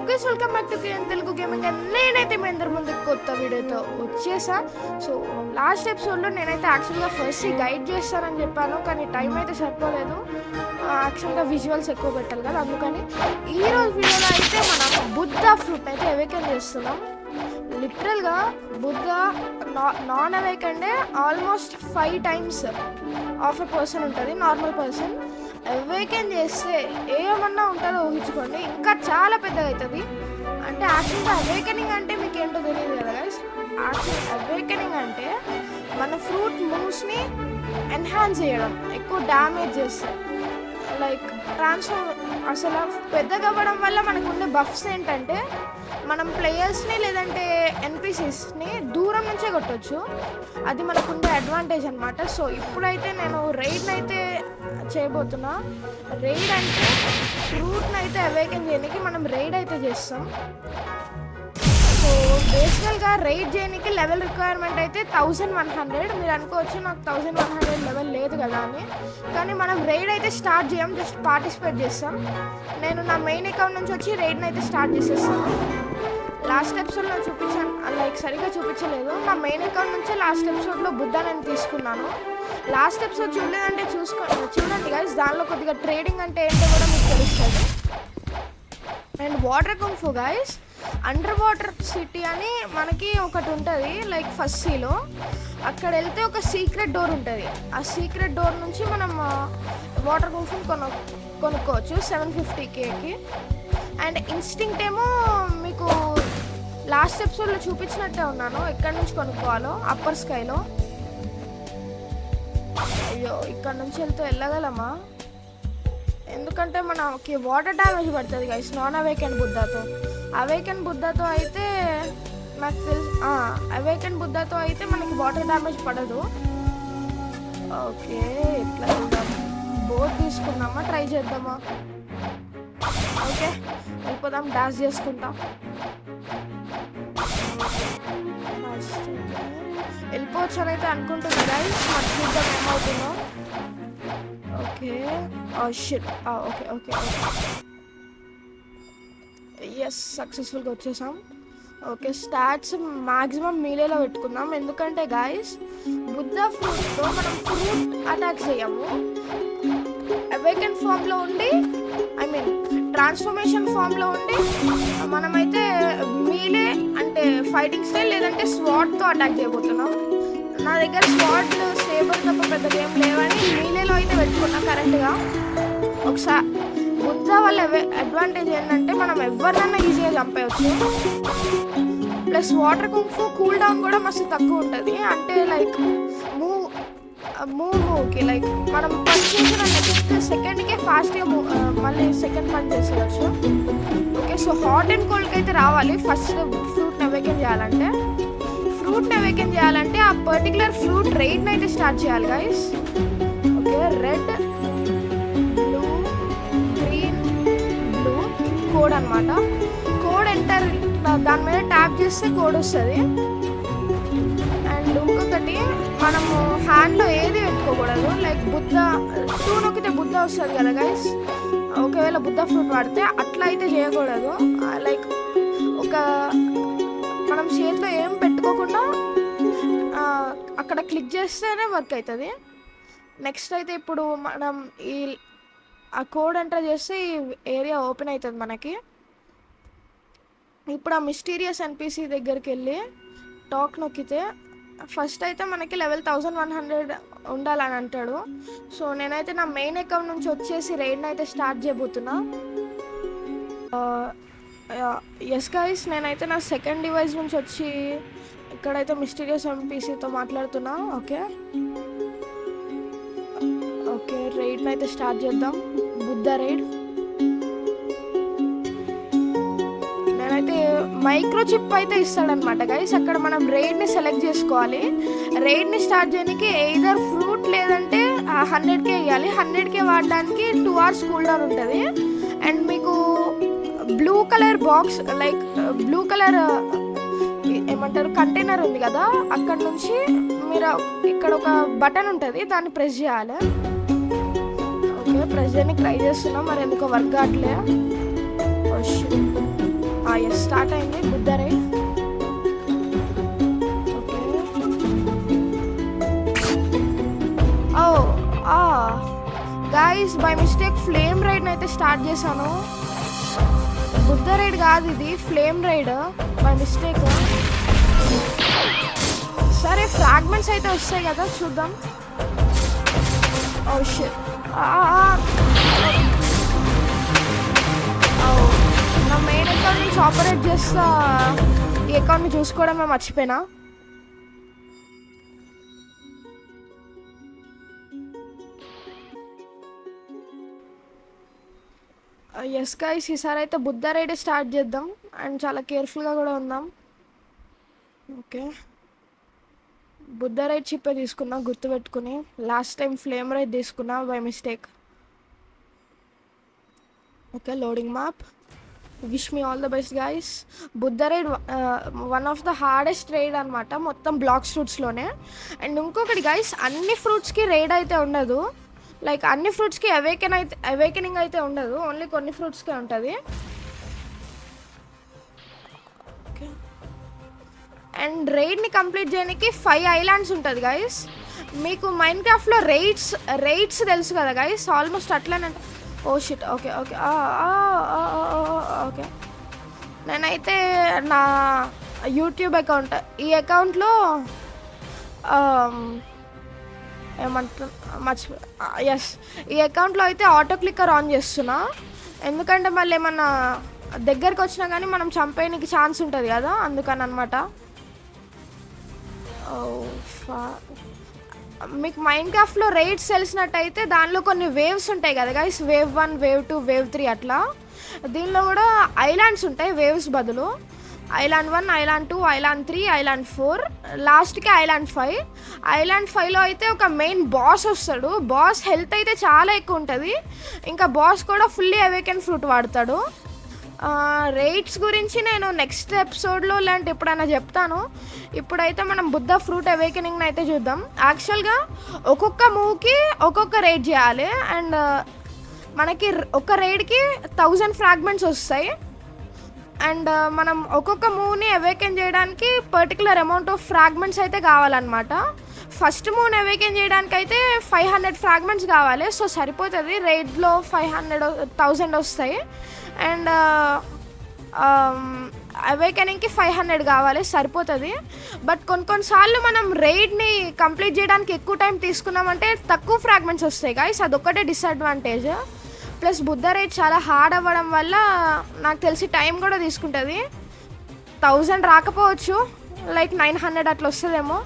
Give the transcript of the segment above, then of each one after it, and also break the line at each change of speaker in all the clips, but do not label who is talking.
Guys welcome back to KN Telugu gaming. నేనైతే మీ అందరి ముందు కొత్త వీడియోతో వచ్చేసా. సో లాస్ట్ ఎపిసోడ్లో నేనైతే యాక్చువల్గా ఫస్ట్ గైడ్ చేస్తానని చెప్పాను, కానీ టైం అయితే సరిపోలేదు. యాక్చువల్గా విజువల్స్ ఎక్కువ పెట్టాలి కదా, అందుకని ఈరోజు వీడియోలో అయితే మనం బుద్ధ ఫ్రూట్ అయితే అవేకెన్ చేస్తున్నాం. లిటరల్గా బుద్ధ నాన్ అవేకెండే almost 5 times of a person ఉంటుంది, నార్మల్ పర్సన్. అవేకెన్ చేస్తే ఏమన్నా ఉంటుందో ఊహించుకోండి, ఇంకా చాలా పెద్దగా అవుతుంది. అంటే యాక్చువల్గా అవేకెనింగ్ అంటే మీకు ఏంటో తెలియదు కదా గైస్. యాక్చువల్ అవేకెనింగ్ అంటే మన ఫ్రూట్ మూవ్స్ని ఎన్హాన్స్ చేయడం, ఎక్కువ డ్యామేజ్ చేస్తుంది. లైక్ ట్రాన్స్ఫార్మ్ అసలు పెద్దగా అవ్వడం వల్ల మనకు ఉండే బఫ్స్ ఏంటంటే మనం ప్లేయర్స్ని లేదంటే ఎన్పిసిస్ని దూరం నుంచే కొట్టవచ్చు. అది మనకు ఉండే అడ్వాంటేజ్ అనమాట. సో ఇప్పుడైతే నేను రైడ్ని అయితే చేయబోతున్నా. రైడ్ అంటే ఫ్రూట్ని అయితే అవేకెన్ చేయడానికి మనం రైడ్ అయితే చేస్తాం. సో బేసికల్గా రైడ్ చేయడానికి లెవెల్ రిక్వైర్మెంట్ అయితే 1100. మీరు అనుకోవచ్చు నాకు 1100 లెవెల్ లేదు కదా అని, కానీ మనం రైడ్ అయితే స్టార్ట్ చేయం, జస్ట్ పార్టిసిపేట్ చేస్తాం. నేను నా మెయిన్ అకౌంట్ నుంచి వచ్చి రైడ్ని అయితే స్టార్ట్ చేసేస్తాను. లాస్ట్ ఎపిసోడ్లో చూపించాను, లైక్ సరిగ్గా చూపించలేదు. నా మెయిన్ అకౌంట్ నుంచే లాస్ట్ ఎపిసోడ్లో బుద్ధ నేను తీసుకున్నాను. లాస్ట్ ఎపిసోడ్ చూడలేదంటే చూడండి గైస్, దానిలో కొద్దిగా ట్రేడింగ్ అంటే ఏంటో కూడా మీకు తెలుస్తుంది. And water kung fu guys, under water city అని మనకి ఒకటి ఉంటుంది, లైక్ ఫస్ట్ సీలో. అక్కడ వెళ్తే ఒక సీక్రెట్ డోర్ ఉంటుంది. ఆ సీక్రెట్ డోర్ నుంచి మనం వాటర్ కుంఫుని కొనుక్కోవచ్చు 750Kకి. అండ్ ఇన్స్టింక్ట్ ఏమో మీకు లాస్ట్ ఎపిసోడ్లో చూపించినట్టే ఉన్నాను ఎక్కడి నుంచి కొనుక్కోవాలో. అప్పర్ స్కైలో. అయ్యో ఇక్కడ నుంచి వెళ్తే వెళ్ళగలమా? ఎందుకంటే మనకి వాటర్ డ్యామేజ్ పడుతుంది గైస్ నాన్ అవేకెన్ బుద్ధతో. అవేకెన్ బుద్ధతో అయితే నాకు తెలుసు, అవేకెన్ బుద్ధతో అయితే మనకి వాటర్ డ్యామేజ్ పడదు. ఓకే ఎట్లా వెళ్దాం? బోట్ తీసుకుందామా, ట్రై చేద్దామా? ఓకే వెళ్ళిపోదాం, డాన్స్ చేసుకుంటాం. వెళ్ళిపోవచ్చు అని అయితే అనుకుంటున్నా గైస్, మరి చూద్దాం ఏమవుతుందో. Okay shit, okay okay yes సక్సెస్ఫుల్గా వచ్చేసాం. ఓకే స్టాట్స్ మ్యాక్సిమం మీలేలో పెట్టుకుందాం, ఎందుకంటే గాయస్ బుద్ధ ఫ్రూట్తో మనం ఫ్రూట్ అటాక్ చేయము. అవేకెన్ ఫామ్లో ఉండి, ఐ మీన్ ట్రాన్స్ఫర్మేషన్ ఫామ్లో ఉండి మనమైతే మీలే అంటే ఫైటింగ్ స్టైల్ లేదంటే స్వాట్తో అటాక్ చేయబోతున్నాం. నా దగ్గర స్వాట్ స్టేబుల్ తప్ప పెద్దగా ఏం లేవని మీలేలో అయితే పెట్టుకున్నా కరెక్ట్గా. ఒకసారి బుద్ధ వల్ల అడ్వాంటేజ్ ఏంటంటే మనం ఎవరినైనా ఈజీగా చంపేయచ్చు. Plus water kung fu cool down కూడా మస్తు తక్కువ ఉంటుంది. అంటే లైక్ మూవ్కి లైక్ మనం పని చేసిన నెక్స్ట్ సెకండ్కే ఫాస్ట్గా మళ్ళీ సెకండ్ పని చేసేయచ్చు. ఓకే సో హాట్ అండ్ కోల్డ్కి అయితే రావాలి. ఫస్ట్ ఫ్రూట్ని అవేకెన్ చేయాలంటే ఆ పర్టికులర్ ఫ్రూట్ రైడ్ని అయితే స్టార్ట్ చేయాలి guys. Okay red blue green blue code అనమాట. కోడ్ ఎంటర్, దాని మీద ట్యాప్ చేస్తే కోడ్ వస్తుంది. అండ్ ఇంకొకటి మనము హ్యాండ్లో ఏది పెట్టుకోకూడదు, లైక్ బుద్ధ 2 నొక్కితే బుద్ధ వస్తుంది కదా గైస్. ఒకవేళ బుద్ధ ఫ్రూట్ వాడితే అట్లా అయితే చేయకూడదు. లైక్ ఒక మనం చేతిలో ఏం పెట్టుకోకుండా అక్కడ క్లిక్ చేస్తేనే వర్క్ అవుతుంది. నెక్స్ట్ అయితే ఇప్పుడు మనం ఆ కోడ్ ఎంటర్ చేస్తే ఈ ఏరియా ఓపెన్ అవుతుంది మనకి. ఇప్పుడు ఆ మిస్టీరియస్ ఎన్పిసి దగ్గరికి వెళ్ళి టాక్ నొక్కితే ఫస్ట్ అయితే మనకి లెవెల్ 1100 ఉండాలని అంటాడు. సో నేనైతే నా మెయిన్ అకౌంట్ నుంచి వచ్చేసి రైడ్ని అయితే స్టార్ట్ చేయబోతున్నా. ఎస్ గైస్ నేనైతే నా సెకండ్ డివైస్ నుంచి వచ్చి ఇక్కడైతే మిస్టీరియస్ ఎంపీసీతో మాట్లాడుతున్నా. ఓకే ఓకే రైడ్ని అయితే స్టార్ట్ చేద్దాం, బుద్ధ రైడ్. నేనైతే మైక్రో చిప్ అయితే ఇస్తాడనమాట గైస్. అక్కడ మనం రైడ్ని సెలెక్ట్ చేసుకోవాలి. రైడ్ని స్టార్ట్ చేయడానికి ఎయిదర్ ఫ్రూట్ లేదంటే 100K ఇవ్వాలి. 100K వాడడానికి 2 hours కూల్ డౌన్ ఉంటుంది. అండ్ మీకు blue colour box like blue colour ఏమంటారు కంటైనర్ ఉంది కదా, అక్కడ నుంచి మీరు ఇక్కడ ఒక బటన్ ఉంటుంది, దాన్ని ప్రెస్ చేయాలి. ఓకే ప్రెస్ చేయడానికి ట్రై చేస్తున్నాం, మరి ఎందుకో వర్క్ కావట్లే. ఎస్ స్టార్ట్ అయింది Buddha raid. Okay oh guys by mistake flame రైడ్ని అయితే స్టార్ట్ చేశాను. బుద్ధ రైడ్ కాదు ఇది, ఫ్లేమ్ రైడ్ బై మిస్టేక్. సరే ఫ్రాగ్మెంట్స్ అయితే వస్తాయి కదా చూద్దాం. ఓ షిట్, నా మెయిన్ అకౌంట్ నుంచి ఆపరేట్ చేస్తా ఈ అకౌంట్ని చూసుకోవడమే మర్చిపోయినా. ఎస్ గైస్ ఈసారి అయితే బుద్ధ రైడ్ స్టార్ట్ చేద్దాం అండ్ చాలా కేర్ఫుల్గా కూడా ఉందాం. ఓకే బుద్ధ రైడ్ చిప్పే తీసుకున్నా గుర్తుపెట్టుకుని. లాస్ట్ టైం ఫ్లేమ్ రైడ్ తీసుకున్నా by mistake. Okay loading map. Wish me all the best guys. Buddha raid one of the hardest raid అనమాట మొత్తం బ్లాక్స్ ఫ్రూట్స్లోనే. అండ్ ఇంకొకటి గైస్, అన్ని ఫ్రూట్స్కి రైడ్ అయితే ఉండదు. లైక్ అన్ని ఫ్రూట్స్కి అవేకెనింగ్ అయితే ఉండదు, ఓన్లీ కొన్ని ఫ్రూట్స్కే ఉంటుంది. ఓకే అండ్ రైడ్ని కంప్లీట్ చేయడానికి 5 ఐలాండ్స్ ఉంటుంది గైస్. మీకు మైన్క్రాఫ్ట్లో రైడ్స్ తెలుసు కదా గైస్, ఆల్మోస్ట్ అట్లనే. Oh shit, okay okay okay. నేనైతే నా యూట్యూబ్ అకౌంట్, ఈ అకౌంట్లో ఎస్ ఈ అకౌంట్లో అయితే ఆటో క్లిక్కర్ ఆన్ చేస్తున్నా. ఎందుకంటే మళ్ళీ ఏమన్నా దగ్గరికి వచ్చినా కానీ మనం చంపేయడానికి ఛాన్స్ ఉంటుంది కదా, అందుకని అనమాట. మీకు మైన్క్రాఫ్ట్లో రైడ్స్ తెలిసినట్టయితే దానిలో కొన్ని వేవ్స్ ఉంటాయి కదా గైస్, వేవ్ 1 వేవ్ 2 వేవ్ 3 అట్లా. దీనిలో కూడా ఐలాండ్స్ ఉంటాయి వేవ్స్ బదులు. ఐలాండ్ 1, ఐలాండ్ 2, ఐలాండ్ 3, ఐలాండ్ 4, లాస్ట్కి ఐలాండ్ 5. ఐలాండ్ 5లో అయితే ఒక మెయిన్ బాస్ వస్తాడు. బాస్ హెల్త్ అయితే చాలా ఎక్కువ ఉంటుంది. ఇంకా బాస్ కూడా ఫుల్లీ అవేకెన్ ఫ్రూట్ వాడతాడు. రైడ్స్ గురించి నేను నెక్స్ట్ ఎపిసోడ్లో ఇలాంటి ఎప్పుడైనా చెప్తాను. ఇప్పుడైతే మనం బుద్ధ ఫ్రూట్ అవేకెనింగ్ని అయితే చూద్దాం. యాక్చువల్గా ఒక్కొక్క మూవ్కి ఒక్కొక్క రైడ్ చేయాలి అండ్ మనకి ఒక రైడ్కి 1000 ఫ్రాగ్మెంట్స్ వస్తాయి. అండ్ మనం ఒక్కొక్క మూవ్ని అవేకెన్ చేయడానికి పర్టికులర్ అమౌంట్ ఆఫ్ ఫ్రాగ్మెంట్స్ అయితే కావాలన్నమాట. ఫస్ట్ మూవ్ని అవేకెన్ చేయడానికి అయితే 500 ఫ్రాగ్మెంట్స్ కావాలి. సో సరిపోతుంది, రైడ్లో 1000 వస్తాయి. అండ్ అవేకెనింగ్కి 500 కావాలి, సరిపోతుంది. బట్ కొన్నిసార్లు మనం రైడ్ని కంప్లీట్ చేయడానికి ఎక్కువ టైం తీసుకున్నామంటే తక్కువ ఫ్రాగ్మెంట్స్ వస్తాయి గాయ్స్, అదొక్కటే డిసడ్వాంటేజ్. ప్లస్ బుద్ధ రైడ్ చాలా హార్డ్ అవ్వడం వల్ల నాకు తెలిసి టైం కూడా తీసుకుంటుంది. 1000 రాకపోవచ్చు, లైక్ 900 అట్లా వస్తుందేమో.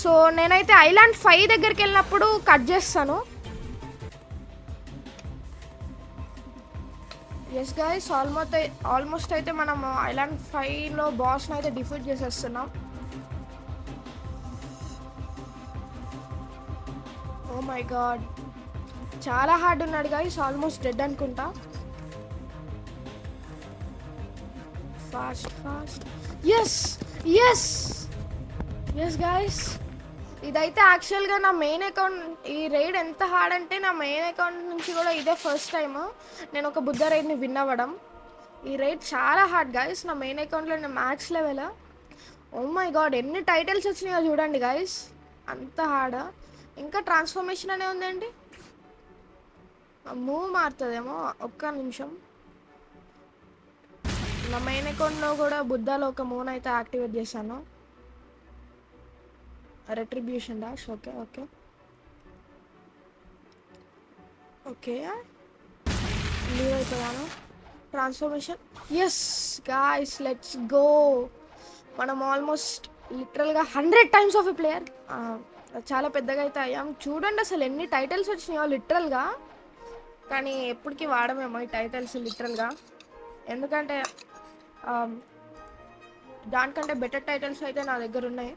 సో నేనైతే ఐలాండ్ 5 దగ్గరికి వెళ్ళినప్పుడు కట్ చేస్తాను. ఎస్ గైస్ ఆల్మోస్ట్ అయితే మనం ఐలాండ్ 5లో బాస్ని అయితే డిఫీట్ చేసేస్తున్నాం. ఓ మై గాడ్, చాలా హార్డ్ ఉన్నాడు గైస్, ఆల్మోస్ట్ డెడ్ అనుకుంటా. Fast yes yes yes guys, ఇదైతే యాక్చువల్గా నా మెయిన్ అకౌంట్. ఈ రైడ్ ఎంత హార్డ్ అంటే నా మెయిన్ అకౌంట్ నుంచి కూడా ఇదే ఫస్ట్ టైం నేను ఒక బుద్ధ రైడ్ని విన్ అవ్వడం. ఈ రైడ్ చాలా హార్డ్ గైస్. నా మెయిన్ అకౌంట్లో నేను max level. Oh my god, ఎన్ని టైటిల్స్ వచ్చినాయో చూడండి గైస్, అంత హార్డ్. ఇంకా ట్రాన్స్ఫర్మేషన్ అనే ఉందండి, మూవ్ మారుతుందేమో, ఒక్క నిమిషం. నా మెయిన్ అకౌంట్లో కూడా బుద్ధాలో ఒక మూవ్ని అయితే యాక్టివేట్ చేశాను, retribution dash. Okay okay okay leave అయిపోయాను. Transformation yes guys, let's go. మనం ఆల్మోస్ట్ లిటరల్గా 100 టైమ్స్ ఆఫ్ ఎ ప్లేయర్. చాలా పెద్దగా అయితే అయ్యాం. చూడండి అసలు ఎన్ని టైటిల్స్ వచ్చినాయో లిటరల్గా. కానీ ఎప్పటికీ వాడమేమో ఈ టైటిల్స్ లిటరల్గా, ఎందుకంటే దానికంటే బెటర్ టైటిల్స్ అయితే నా దగ్గర ఉన్నాయి.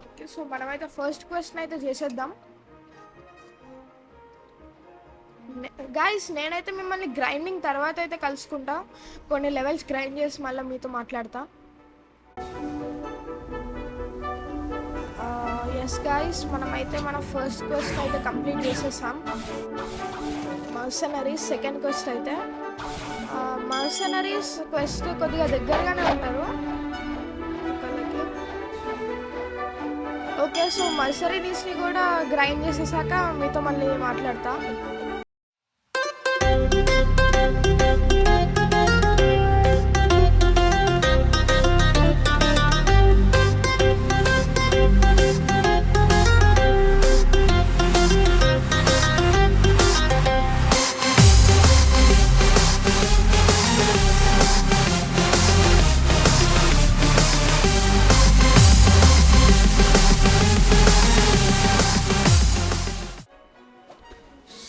ఓకే సో మనమైతే ఫస్ట్ క్వశ్చన్ అయితే చేసేద్దాం. గైస్ నేనైతే మిమ్మల్ని గ్రైండింగ్ తర్వాత అయితే కలుసుకుంటా, కొన్ని లెవెల్స్ గ్రైండ్ చేసి మళ్ళీ మీతో మాట్లాడతా. ఎస్ గైస్, మనమైతే మన ఫస్ట్ క్వెస్ట్ అయితే కంప్లీట్ చేసేసాం. మర్సనరీస్ సెకండ్ క్వెస్ట్ అయితే మర్సనరీస్ క్వెస్ట్ కొద్దిగా దగ్గరగానే ఉంటారు ఒకళ్ళకి. ఓకే, సో మర్సనరీస్ని కూడా గ్రైండ్ చేసేసాక మీతో మళ్ళీ మాట్లాడతా.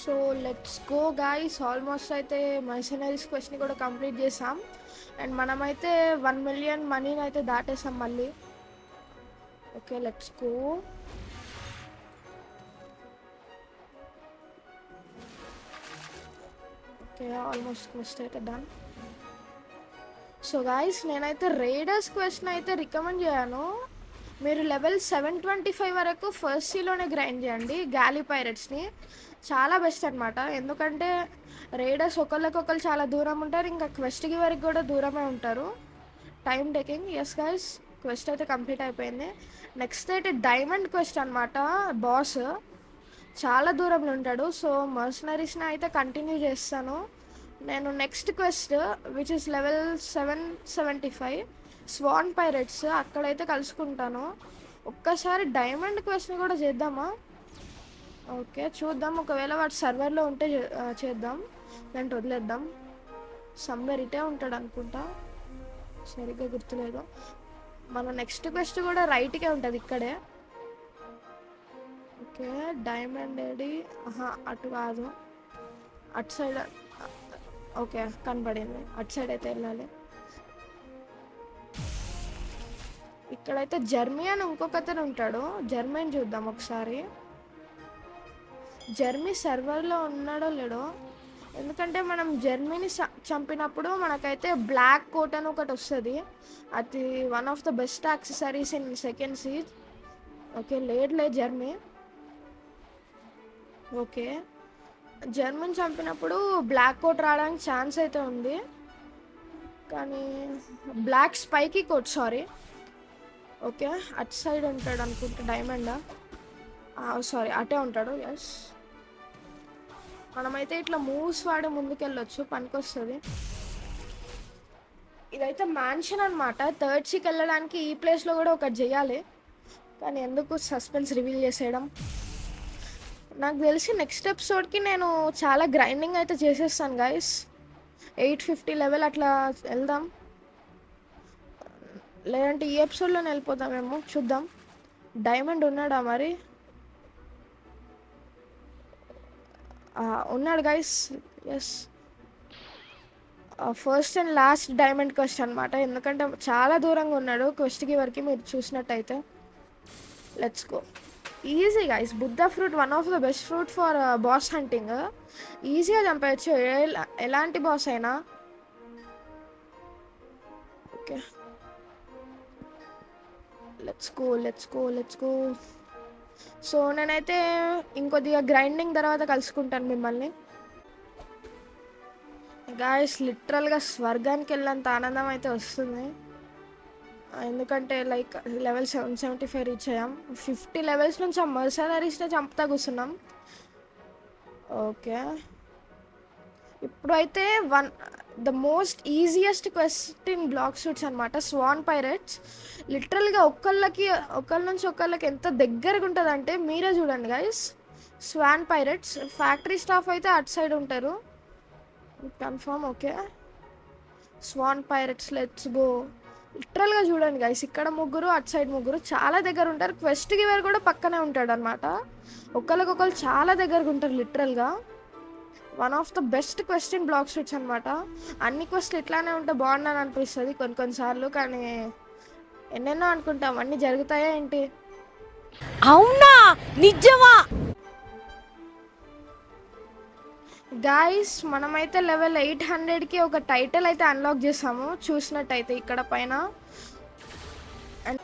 So let's go guys, almost అయితే మర్సనరీస్ క్వశ్చన్ కూడా కంప్లీట్ చేసాం. అండ్ మనమైతే 1 మిలియన్ మనీని అయితే దాటేసాం మళ్ళీ. Okay, let's go. Okay, almost quest అయితే డన్. సో గైస్, నేనైతే రైడర్స్ క్వెస్ట్ అయితే రికమెండ్ చేయను. మీరు లెవెల్ 725 వరకు ఫస్ట్ సీలోనే గ్రైండ్ చేయండి గ్యాలీ పైరెట్స్ని. చాలా బెస్ట్ అనమాట. ఎందుకంటే రైడర్స్ ఒకళ్ళకొకరు చాలా దూరం ఉంటారు, ఇంకా క్వెస్ట్కి వరకు కూడా దూరమే ఉంటారు. Time taking. Yes guys, quest అయితే కంప్లీట్ అయిపోయింది. నెక్స్ట్ అయితే డైమండ్ క్వెస్ట్ అనమాట. బాస్ చాలా దూరంలో ఉంటాడు. సో మర్సనరీస్ని అయితే కంటిన్యూ చేస్తాను నేను. Next quest which is level 775 Swan Pirates, అక్కడైతే కలుసుకుంటాను. ఒక్కసారి డైమండ్ క్వెస్ట్ని కూడా చేద్దామా? ఓకే, చూద్దాం. ఒకవేళ వాడు సర్వర్లో ఉంటే చేద్దాం, లేదంటే వదిలేద్దాం. సమ్వేర్ ఇటే ఉంటాడు అనుకుంటా, సరిగ్గా గుర్తులేదు. మన నెక్స్ట్ క్వెస్ట్ కూడా రైట్కే ఉంటుంది, ఇక్కడే. Okay, diamond AD? అటు కాదు, అటు సైడ్. ఓకే, కనపడింది. అటు సైడ్ అయితే వెళ్ళాలి. ఇక్కడైతే జర్మీ అని ఇంకొకతను ఉంటాడు. జర్మీని చూద్దాం ఒకసారి. జర్మీ సర్వర్లో ఉన్నాడో లేడో, ఎందుకంటే మనం జర్మీని చంపినప్పుడు మనకైతే బ్లాక్ కోట్ అని ఒకటి వస్తుంది. అది one of the best accessories in second seas. Okay, లేదు జర్మీ. ఓకే, జర్మీని చంపినప్పుడు బ్లాక్ కోట్ రావడానికి ఛాన్స్ అయితే ఉంది, కానీ black spiky coat, sorry. Okay, అటు సైడ్ ఉంటాడు అనుకుంటా. డైమండా? సారీ, అటే ఉంటాడు. ఎస్, మనమైతే ఇట్లా మూవ్స్ వాడి ముందుకెళ్ళొచ్చు, పనికొస్తుంది. ఇదైతే మ్యాన్షన్ అనమాట. థర్డ్ సీకి వెళ్ళడానికి ఈ ప్లేస్లో కూడా ఒకటి చేయాలి, కానీ ఎందుకు సస్పెన్స్ రివీల్ చేసేయడం. నాకు తెలిసి నెక్స్ట్ ఎపిసోడ్కి నేను చాలా గ్రైండింగ్ అయితే చేసేస్తాను గైస్. 850 లెవెల్ అట్లా వెళ్దాం, లేదంటే ఈ ఎపిసోడ్లోనే వెళ్ళిపోతామేమో, చూద్దాం. డైమండ్ ఉన్నాడా మరి? ఉన్నాడు guys. Yes, first and last diamond quest అనమాట. ఎందుకంటే చాలా దూరంగా ఉన్నాడు క్వెస్ట్కి వరకు, మీరు చూసినట్టయితే. Let's go. Easy guys, Buddha fruit one of the best fruit for boss hunting. ఈజీగా చంపేయచ్చు ఎలాంటి బాస్ అయినా. Okay, let's go let's go let's go. So నేనైతే ఇంకొద్దిగా గ్రైండింగ్ తర్వాత కలుసుకుంటాను మిమ్మల్ని. గాయస్, లిటరల్గా స్వర్గానికి వెళ్ళినంత ఆనందం అయితే వస్తుంది. ఎందుకంటే లైక్ లెవెల్ 775 రీచ్ అయ్యాం. 50 లెవెల్స్ నుంచి ఆ మర్సనరీస్ని చంపుతా కూర్చున్నాం. ఓకే, ఇప్పుడైతే the most easiest quest in Blox Fruits అనమాట, స్వాన్ పైరెట్స్. లిటరల్గా ఒకళ్ళ నుంచి ఒకళ్ళకి ఎంత దగ్గరగా ఉంటుంది అంటే మీరే చూడండి guys. Swan Pirates factory staff అయితే అటు సైడ్ ఉంటారు confirm. Okay, Swan Pirates, let's go. లిటరల్గా చూడండి గైస్, ఇక్కడ ముగ్గురు, అటు సైడ్ ముగ్గురు, చాలా దగ్గర ఉంటారు. క్వెస్ట్ గివర్ కూడా పక్కనే ఉంటాడు అనమాట. ఒకళ్ళకొకళ్ళు చాలా దగ్గరగా ఉంటారు లిటరల్గా. One of the best quest in Blox Fruits అనమాట. అన్ని క్వెస్ట్లు ఇట్లానే ఉంటే బాగుందని అనిపిస్తుంది కొన్నిసార్లు, కానీ ఎన్నెన్నో అనుకుంటాం, అన్నీ జరుగుతాయా ఏంటి?
అవునా, నిజమా?
గాయస్, మనమైతే లెవెల్ 800కి ఒక టైటిల్ అయితే అన్లాక్ చేసాము, చూసినట్టయితే ఇక్కడ పైన. అండ్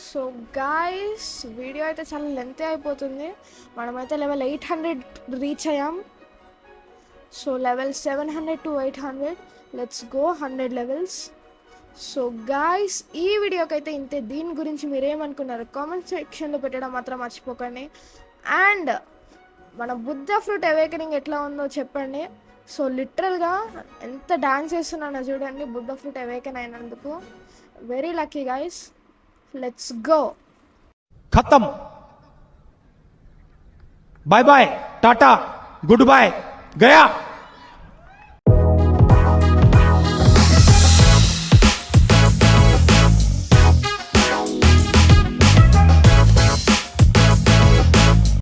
సో గాయస్, వీడియో అయితే చాలా లెంత్ అయిపోతుంది. మనమైతే లెవెల్ 800 రీచ్ అయ్యాం. So level 700 to 800, let's go 100 levels. So guys ఈ వీడియోకి అయితే ఇంతే. దీని గురించి మీరేమనుకున్నారు కామెంట్ సెక్షన్లో పెట్టడం మాత్రం మర్చిపోకండి. అండ్ మన బుద్ధ ఫ్రూట్ అవేకనింగ్ ఎట్లా ఉందో చెప్పండి. సో లిటరల్గా ఎంత డాన్స్ చేస్తున్నానో చూడండి బుద్ధ ఫ్రూట్ అవేకన్ అయినందుకు. Very lucky guys. Let's go.
खत्म. Bye bye, tata, goodbye, गया.